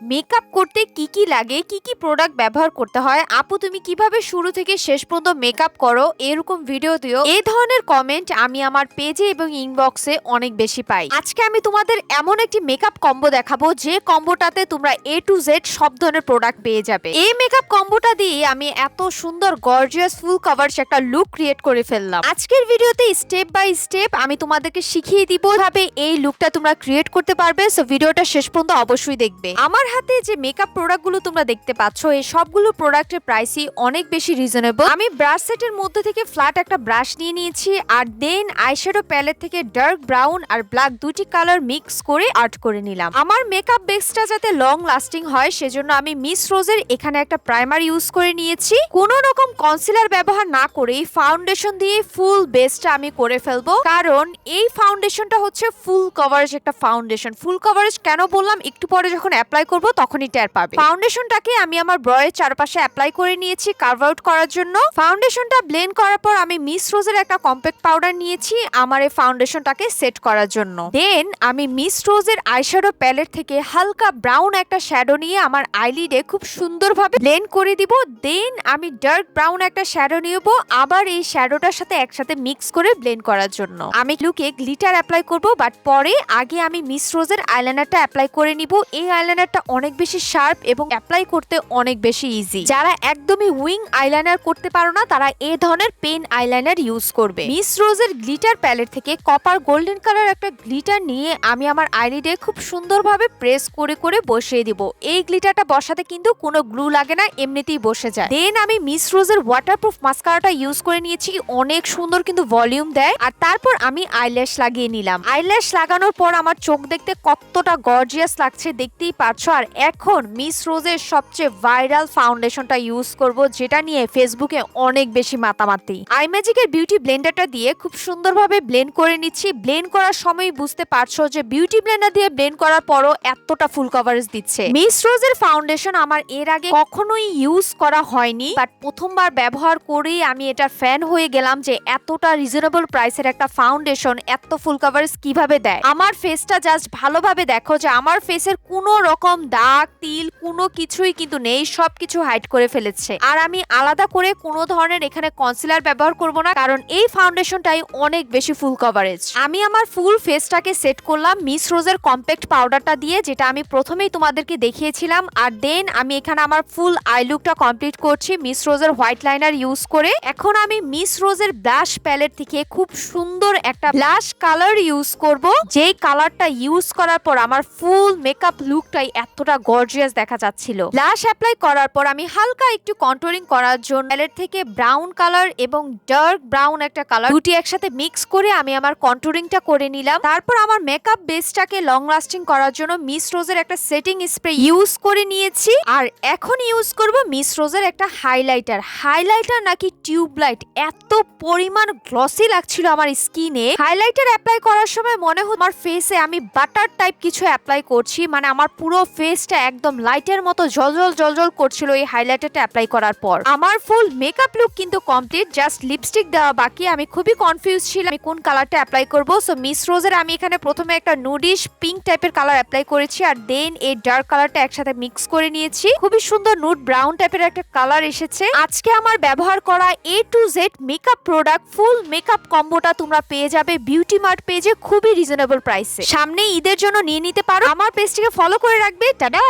Makeup করতে কি কি লাগে, কি কি প্রোডাক্ট ব্যবহার করতে হয়, আপু তুমি কিভাবে শুরু থেকে শেষ পর্যন্ত মেকআপ করো, এরকম ভিডিও দিও, এই ধরনের কমেন্ট আমি আমার পেজে এবং ইনবক্সে অনেক বেশি পাই। আজকে আমি তোমাদের এমন একটি মেকআপ কম্বো দেখাবো যে কম্বোটাতে তোমরা A to Z সব ধরনের প্রোডাক্ট পেয়ে যাবে। এই মেকআপ কম্বোটা দিয়ে আমি এত সুন্দর গর্জিয়াস ফুল কভারেজ একটা লুক ক্রিয়েট করে ফেললাম। আজকের ভিডিওতে স্টেপ বাই স্টেপ আমি তোমাদেরকে শিখিয়ে দিব কিভাবে এই লুকটা তোমরা ক্রিয়েট করতে পারবে। সো ভিডিওটা শেষ পর্যন্ত অবশ্যই দেখবে। আমার হাতে যে মেকআপ প্রোডাক্টগুলো তোমরা দেখতে পাচ্ছ, এই সবগুলো প্রোডাক্টের প্রাইসই অনেক বেশি রিজনেবল। আমি ব্রাশ সেটের মধ্যে থেকে ফ্ল্যাট একটা ব্রাশ নিয়ে নিয়েছি, আর দেন আইশ্যাডো প্যালেট থেকে ডার্ক ব্রাউন আর ব্ল্যাক দুটি কালার মিক্স করে আর্ট করে নিলাম। আমার মেকআপ বেসটা যাতে লং লাস্টিং হয় সেজন্য আমি মিস রোজের এখানে একটা প্রাইমার ইউজ করে নিয়েছি। কোনো রকম কনসিলার ব্যবহার না করেই ফাউন্ডেশন দিয়ে ফুল বেসটা আমি করে ফেলবো, কারণ এই ফাউন্ডেশনটা হচ্ছে ফুল কভারেজ একটা ফাউন্ডেশন। ফুল কভারেজ কেন বললাম, একটু পরে যখন অ্যাপ্লাই করব তখনই টের পাবে। ফাউন্ডেশনটাকে আমি আমার ব্রয়ের চারপাশে অ্যাপ্লাই করে নিয়েছি কার্ভ আউট করার জন্য। ফাউন্ডেশনটা ব্লেন্ড করার পর আমি মিস রোজের একটা কম্প্যাক্ট পাউডার নিয়েছি আমার এই ফাউন্ডেশনটাকে সেট করার জন্য। দেন আমি মিস রোজের আইশ্যাডো প্যালেট থেকে হালকা ব্রাউন একটা শ্যাডো নিয়ে আমার আইলিডে খুব সুন্দরভাবে ব্লেন্ড করে দিব। দেন আমি ডার্ক ব্রাউন একটা শ্যাডো নিব, আবার এই শ্যাডোটার সাথে একসাথে মিক্স করে ব্লেন্ড করার জন্য। আমি লুকে গ্লিটার অ্যাপ্লাই করব, বাট পরে আগে আমি মিস রোজের আইলাইনারটা অ্যাপ্লাই করে নিব। এই আইলাইনারটা অনেক বেশি শার্প এবং অ্যাপ্লাই করতে অনেক বেশি ইজি। যারা একদমই উইং আইলাইনার করতে পারো না তারা এই ধরনের পেন আইলাইনার ইউজ করবে। মিস রোজের গ্লিটার প্যালেট থেকে কপার গোল্ডেন কালার একটা গ্লিটার নিয়ে আমি আমার আইলিডে খুব সুন্দরভাবে প্রেস করে করে বসিয়ে দিব। এই গ্লিটারটা বসাতে কিন্তু কোনো গ্লু লাগে না, এমনিতেই বসে যায়। দেন আমি মিস রোজের ওয়াটারপ্রুফ মাস্কারাটা ইউজ করে নিয়েছি, অনেক সুন্দর কিন্তু ভলিউম দেয়। আর তারপর আমি আইল্যাশ লাগিয়ে নিলাম। আইল্যাশ লাগানোর পর আমার চোখ দেখতে কতটা গর্জিয়াস লাগছে দেখতেই পারছো। আর এখন মিস রোজের সবচেয়ে ভাইরাল ফাউন্ডেশনটা ইউজ করব, যেটা নিয়ে ফেসবুকে অনেক বেশি মাতামাতি। আই ম্যাজিকের বিউটি ব্লেন্ডারটা দিয়ে খুব সুন্দরভাবে ব্লেন্ড করে নিচ্ছি। ব্লেন্ড করার সময় বুঝতে পারছো যে বিউটি ব্লেন্ডার দিয়ে ব্লেন্ড করার পরও এতটা ফুল কভারেজ দিচ্ছে। মিস রোজের ফাউন্ডেশন আমার এর আগে কখনোই ইউজ করা হয়নি, বাট প্রথমবার ব্যবহার করেই আমি এটা ফ্যান হয়ে গেলাম যে এতটা রিজনেবল প্রাইসের একটা ফাউন্ডেশন এত ফুল কভারেজ কিভাবে দেয়। আমার ফেসটা জাস্ট ভালোভাবে দেখো যে আমার ফেসের কোনো রকম দাগ তিল কোনো কিছুই কিন্তু নেই, সবকিছু হাইড করে ফেলেছে। আর আমি আলাদা করে কোনো ধরনের এখানে কনসিলার ব্যবহার করব না, কারণ এই ফাউন্ডেশনটাই অনেক বেশি ফুল কভারেজ। আমি আমার ফুল ফেসটাকে সেট করলাম মিস রোজের কম্প্যাক্ট পাউডারটা দিয়ে, যেটা আমি প্রথমেই তোমাদেরকে দেখিয়েছিলাম। আর দেন আমি এখানে আমার ফুল আই লুকটা কমপ্লিট করছি মিস রোজের হোয়াইট লাইনার ইউজ করে। এখন আমি মিস রোজের ব্লাশ প্যালেট থেকে খুব সুন্দর একটা ব্লাশ কালার ইউজ করব, যেই কালারটা ইউজ করার পর আমার ফুল মেকআপ লুকটাই এতটা গর্জিয়াস দেখা যাচ্ছিল। ব্লাশ অ্যাপ্লাই করার পর আমি হালকা একটু কন্টুরিং করার জন্য প্যালেট থেকে ব্রাউন কালার এবং ডার্ক ব্রাউন একটা কালার দুটি একসাথে মিক্স করে আমি আমার কন্টুরিংটা করে নিলাম। তারপর আমার মেকআপ বেসটাকে লং লাস্টিং করার জন্য মিস রোজের একটা সেটিং স্প্রে ইউজ করে নিয়েছি। আর এখন ইউজ করব মিস রোজের একটা হাইলাইটার। হাইলাইটার নাকি টিউবলাইট, এত পরিমাণ গ্লসি লাগছিল আমার স্কিনে। হাইলাইটার অ্যাপ্লাই করার সময় মনে হতো আমার ফেসে আমি বাটার টাইপ কিছু অ্যাপ্লাই করছি, মানে আমার পুরো ফেসটা একদম লাইটের মতো জলজল জলজল করছিল এই হাইলাইটারটা অ্যাপ্লাই করার পর। আমার ফুল মেকআপ লুক কিন্তু কমপ্লিট, জাস্ট লিপস্টিক দেওয়া বাকি। আমি খুবই কনফিউজ ছিলাম আমি কোন কালারটা অ্যাপ্লাই করব। সো মিস রোজের আমি এখানে প্রথমে একটা নুডিশ পিঙ্ক টাইপের কালার অ্যাপ্লাই করেছি, আর দেন এই ডার্ক কালারটা একসাথে মিক্স করে নিয়েছি। খুবই সুন্দর নুড ব্রাউন টাইপের একটা কালার এসেছে। আজকে আমার ব্যবহার করা A to Z makeup product full makeup কম্বোটা তোমরা পেয়ে যাবে বিউটি মার্ট পেজে খুবই রিজনেবল প্রাইসে। সামনে ঈদের জন্য নিয়ে নিতে পারো। আমার পেজটিকে ফলো করে রাখবে। টাটা।